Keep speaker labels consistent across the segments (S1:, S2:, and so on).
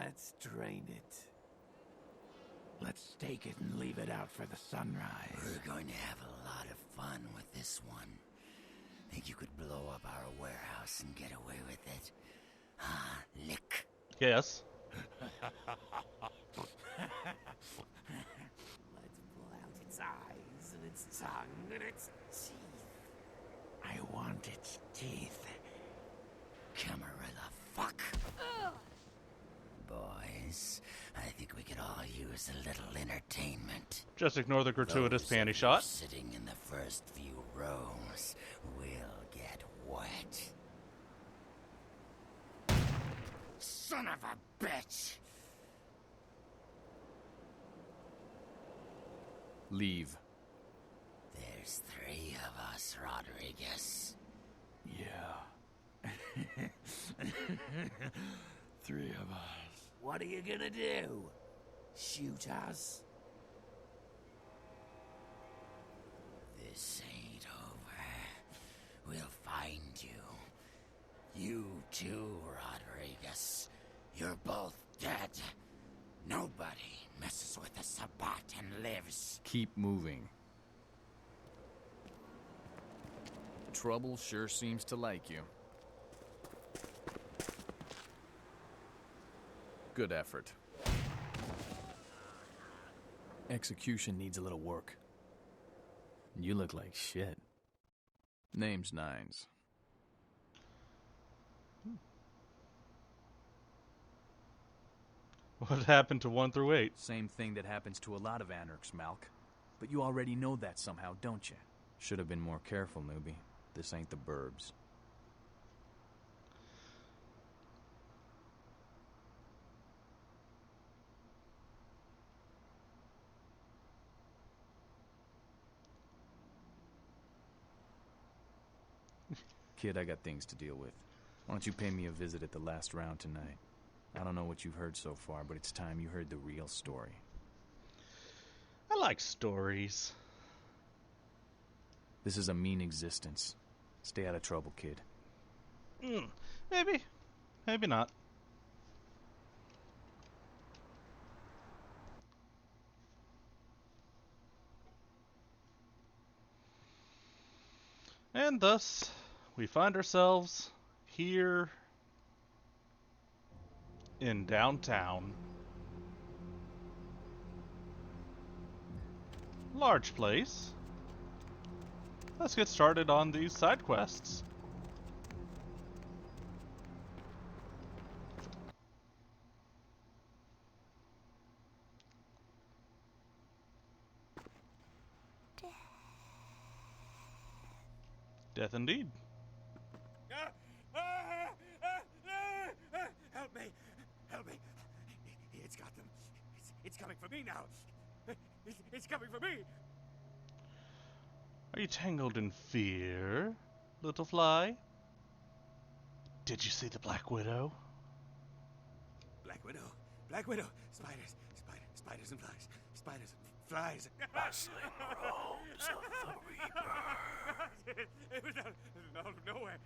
S1: Let's drain it. Let's stake it and leave it out for the sunrise.
S2: We're going to have a lot of fun with this one. Think you could blow up our warehouse and get away with it? Ah, lick.
S3: Yes.
S1: Let's pull out its eyes and its tongue and its teeth. I want its teeth.
S2: Camarilla fuck. Boys, I think we could all use a little entertainment.
S3: Just ignore the gratuitous
S2: Those
S3: panty
S2: of
S3: shot.
S2: you sitting in the first few rows will get wet. Son of a bitch!
S4: Leave.
S2: There's 3 of us, Rodriguez.
S1: Yeah. 3 of us. What are you gonna do? Shoot us?
S2: This ain't over. We'll find you. You too, Rodriguez. You're both dead. Nobody messes with the Sabbat and lives.
S4: Keep moving. Trouble sure seems to like you. Good effort. Execution needs a little work. You look like shit. Name's Nines.
S3: What happened to 1 through 8?
S4: Same thing that happens to a lot of anarchs, Malk. But you already know that somehow, don't you? Should have been more careful, newbie. This ain't the burbs. Kid, I got things to deal with. Why don't you pay me a visit at the last round tonight? I don't know what you've heard so far, but it's time you heard the real story.
S3: I like stories.
S4: This is a mean existence. Stay out of trouble, kid.
S3: Maybe. Maybe not. And thus, we find ourselves here in downtown. Large place. Let's get started on these side quests. Death indeed.
S5: Help me! Help me! It's got them. It's coming for me now. It's coming for me.
S3: Are you tangled in fear, little fly? Did you see the Black Widow?
S5: Black Widow. Black Widow. Spiders. Spiders and flies. Spiders and flies.
S1: Bustling robes of the Reaper.
S5: It was out of nowhere.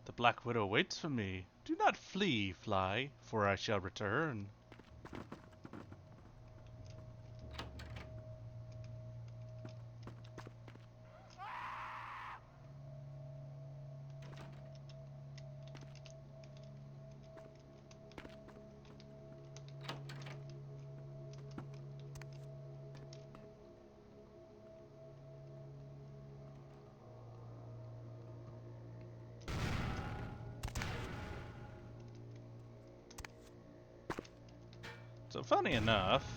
S3: The Black Widow waits for me. Do not flee, fly, for I shall return. So funny enough,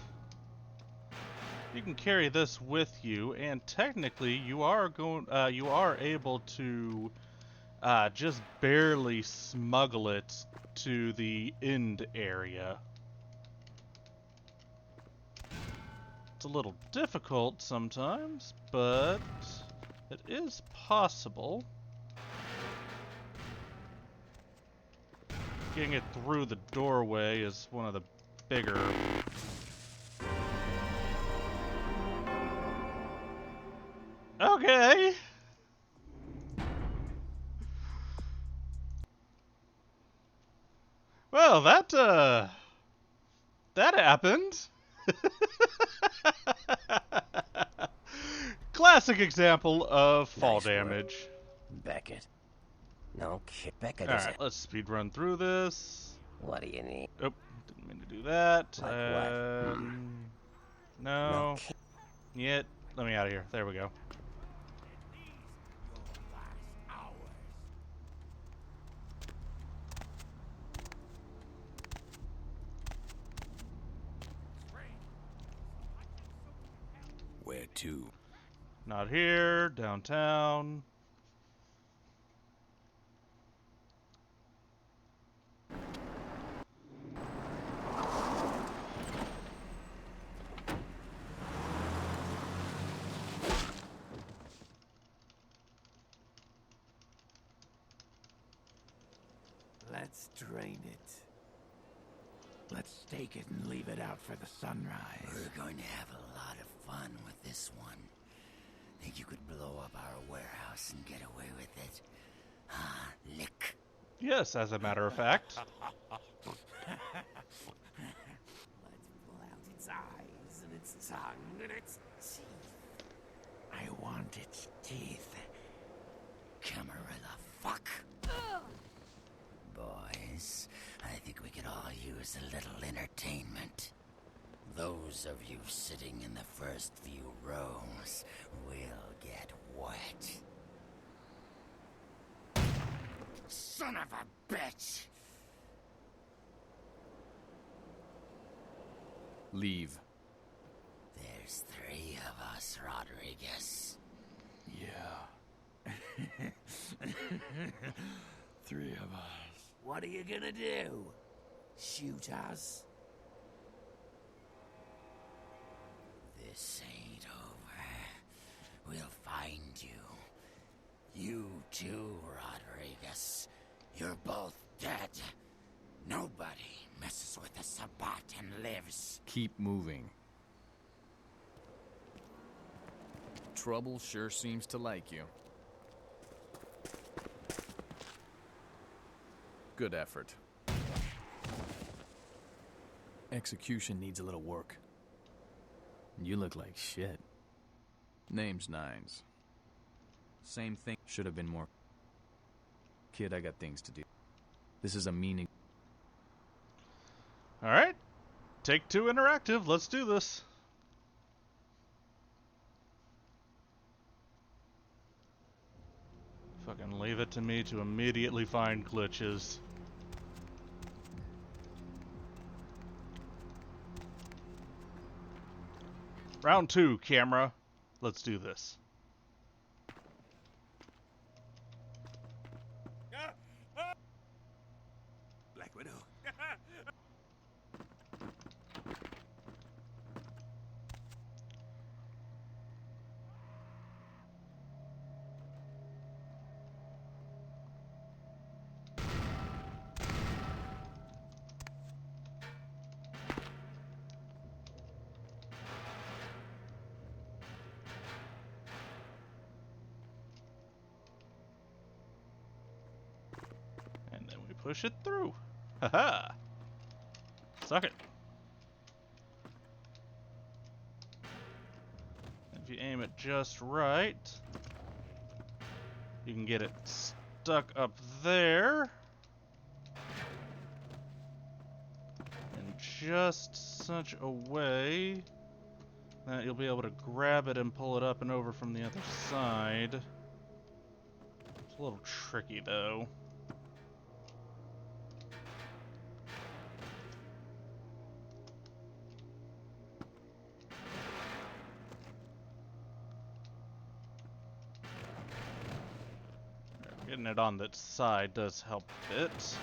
S3: you can carry this with you, and technically you are able to just barely smuggle it to the end area. It's a little difficult sometimes, but it is possible. Getting it through the doorway is one of the bigger. Okay. Well, that happened. Classic example of fall
S6: Nice work.
S3: damage.
S6: Beckett. No kid. Beckett
S3: All
S6: is
S3: right, let's speed run through this.
S6: What do you need?
S3: Oh, didn't mean to do that.
S6: Like what?
S3: No.
S6: kid.
S3: Yet. Let me out of here. There we go.
S5: Your last hours.
S6: Where to?
S3: Not here. Downtown.
S1: Let's drain it. Let's stake it and leave it out for the sunrise.
S2: We're going to have a lot of fun with this one. Think you could blow up our warehouse and get away with it? Ah, lick.
S3: Yes, as a matter of fact.
S1: Let's pull out its eyes and its tongue and its teeth. I want its teeth.
S2: Camarilla, fuck. Boys, I think we could all use a little entertainment. Those of you sitting in the first few rows will get wet. Son of a bitch!
S4: Leave.
S2: There's 3 of us, Rodriguez.
S1: Yeah. 3 of us.
S2: What are you gonna do? Shoot us? This ain't over. We'll find you. You too, Rodriguez. You're both dead. Nobody messes with the Sabbat and lives.
S4: Keep moving. Trouble sure seems to like you. Good effort. Execution needs a little work. You look like shit. Name's Nines. Same thing. Should have been more. Kid, I got things to do. This is a meaning.
S3: Alright. Take 2 interactive. Let's do this. Fucking leave it to me to immediately find glitches. Round 2, camera. Let's do this.
S5: Black Widow.
S3: And then we push it through. Haha. Suck it. If you aim it just right, you can get it stuck up there. In just such a way that you'll be able to grab it and pull it up and over from the other side. It's a little tricky though. Getting it on that side does help a bit.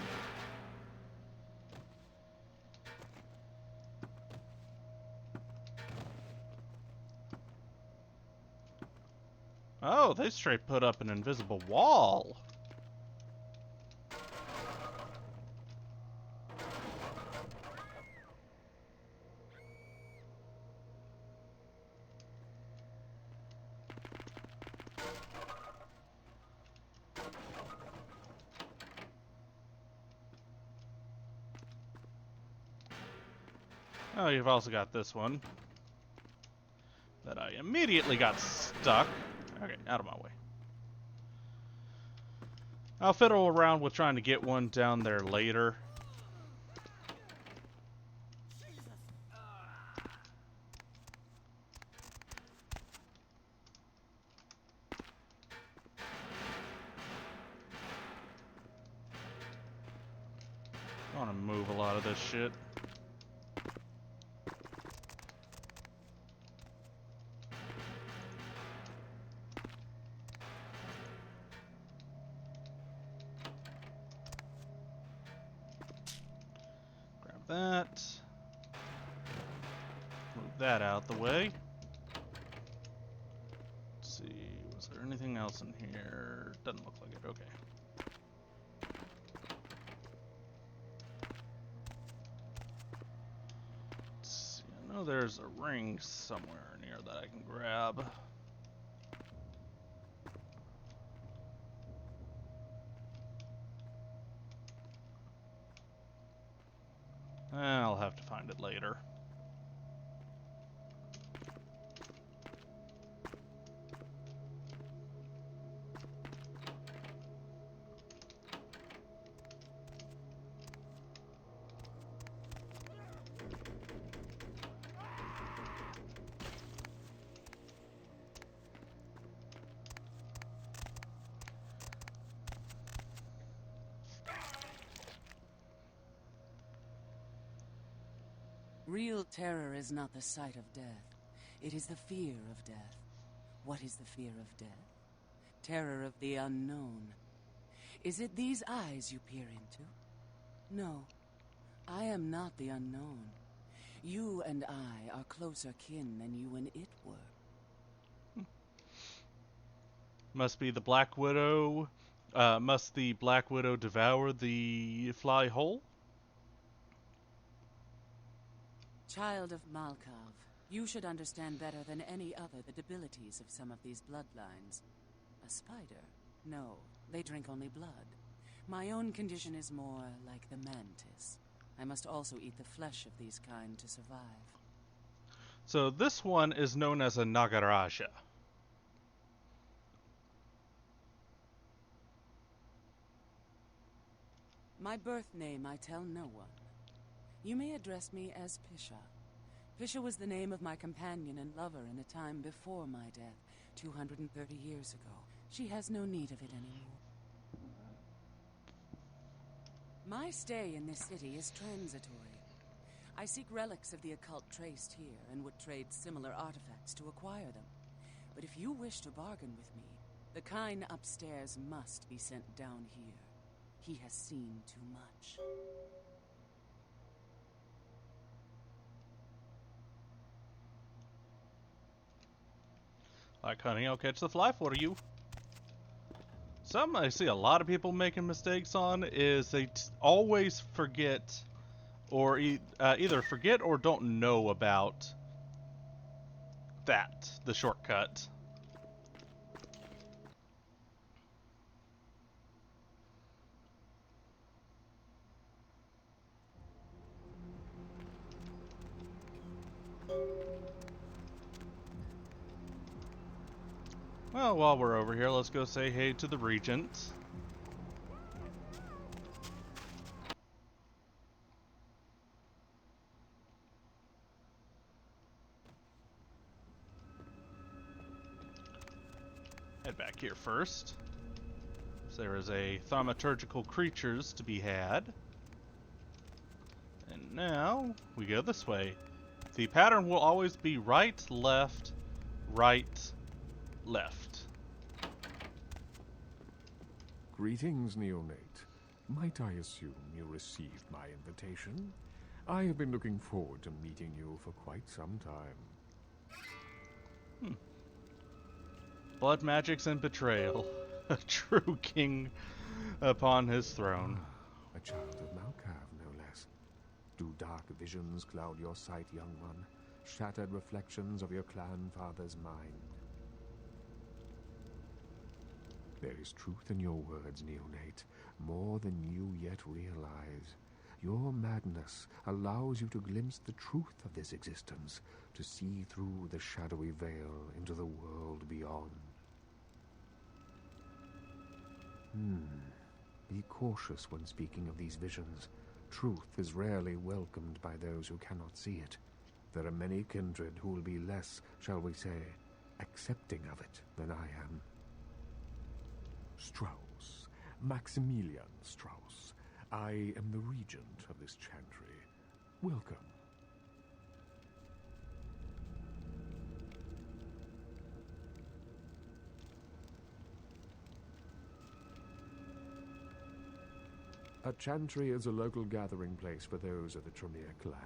S3: Oh, they straight put up an invisible wall. Oh, you've also got this one. That I immediately got stuck. Okay, out of my way. I'll fiddle around with trying to get one down there later. I want to move a lot of this shit. Grab that. Move that out the way. Let's see, was there anything else in here? Doesn't look like it, okay. I know there's a ring somewhere near that I can grab. I'll have to find it later.
S7: Real terror is not the sight of death. It is the fear of death. What is the fear of death? Terror of the unknown. Is it these eyes you peer into? No. I am not the unknown. You and I are closer kin than you and it were.
S3: Must be the Black Widow. Must the Black Widow devour the fly hole?
S7: Child of Malkav, you should understand better than any other the debilities of some of these bloodlines. A spider? No, they drink only blood. My own condition is more like the mantis. I must also eat the flesh of these kind to survive.
S3: So this one is known as a Nagaraja.
S7: My birth name I tell no one. You may address me as Pisha. Pisha was the name of my companion and lover in a time before my death, 230 years ago. She has no need of it anymore. My stay in this city is transitory. I seek relics of the occult traced here and would trade similar artifacts to acquire them. But if you wish to bargain with me, the kind upstairs must be sent down here. He has seen too much.
S3: Like, honey, I'll catch the fly for you. Something I see a lot of people making mistakes on is they always forget, or either forget or don't know about the shortcut. Well, while we're over here, let's go say hey to the Regent. Head back here first. So there is a thaumaturgical creatures to be had. And now we go this way. The pattern will always be right, left, right, left.
S8: Greetings, neonate. Might I assume you received my invitation? I have been looking forward to meeting you for quite some time.
S3: Blood magics and betrayal. A true king upon his throne.
S8: A child of Malkav, no less. Do dark visions cloud your sight, young one? Shattered reflections of your clan father's mind? There is truth in your words, neonate, more than you yet realize. Your madness allows you to glimpse the truth of this existence, to see through the shadowy veil into the world beyond. Be cautious when speaking of these visions. Truth is rarely welcomed by those who cannot see it. There are many kindred who will be less, shall we say, accepting of it than I am. Strauss, Maximilian Strauss. I am the regent of this chantry. Welcome. A chantry is a local gathering place for those of the Tremere clan.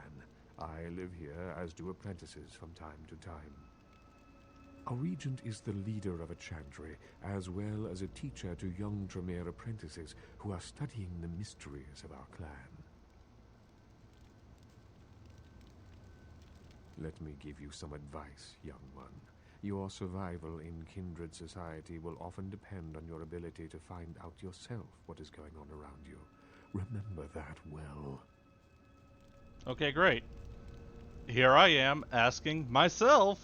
S8: I live here, as do apprentices from time to time. A regent is the leader of a chantry, as well as a teacher to young Tremere apprentices who are studying the mysteries of our clan. Let me give you some advice, young one. Your survival in kindred society will often depend on your ability to find out yourself what is going on around you. Remember that well.
S3: Okay, great. Here I am asking myself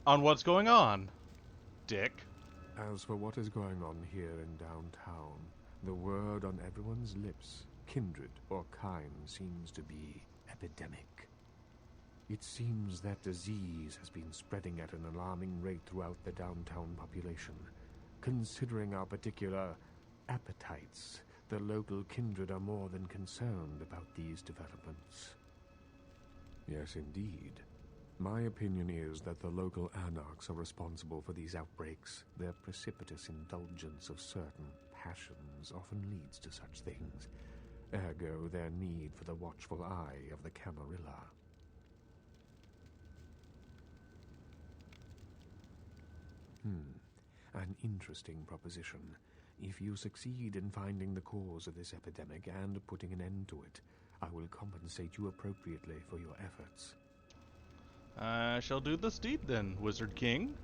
S3: on what's going on, dick.
S8: As for what is going on here in downtown, the word on everyone's lips, kindred or kind, seems to be epidemic. It seems that disease has been spreading at an alarming rate throughout the downtown population. Considering our particular appetites, the local kindred are more than concerned about these developments. Yes, indeed. My opinion is that the local anarchs are responsible for these outbreaks. Their precipitous indulgence of certain passions often leads to such things. Ergo, their need for the watchful eye of the Camarilla. An interesting proposition. If you succeed in finding the cause of this epidemic and putting an end to it, I will compensate you appropriately for your efforts.
S3: I shall do this deed then, Wizard King.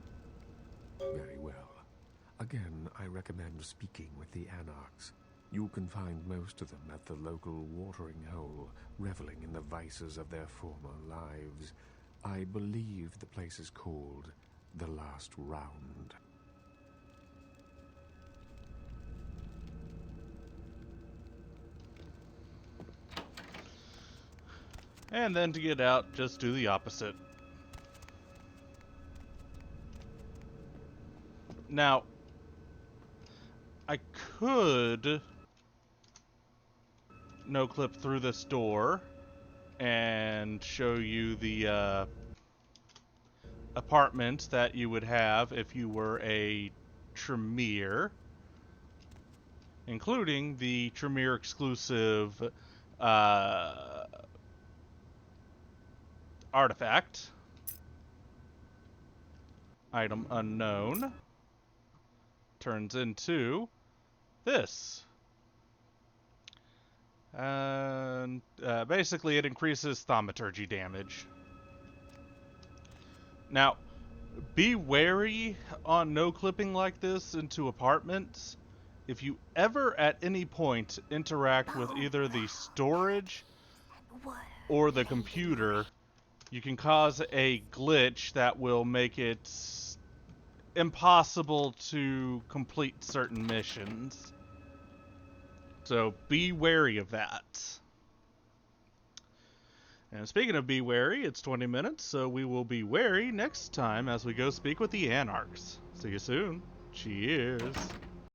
S8: Very well. Again, I recommend speaking with the anarchs. You can find most of them at the local watering hole, reveling in the vices of their former lives. I believe the place is called The Last Round.
S3: And then to get out, just do the opposite. Now, I could no-clip through this door and show you the apartment that you would have if you were a Tremere, including the Tremere exclusive artifact. Item unknown. Turns into this. And basically it increases thaumaturgy damage. Now, be wary on no-clipping like this into apartments. If you ever at any point interact with either the storage or the computer, you can cause a glitch that will make it impossible to complete certain missions. So be wary of that. And speaking of be wary, it's 20 minutes, so we will be wary next time as we go speak with the Anarchs. See you soon. Cheers.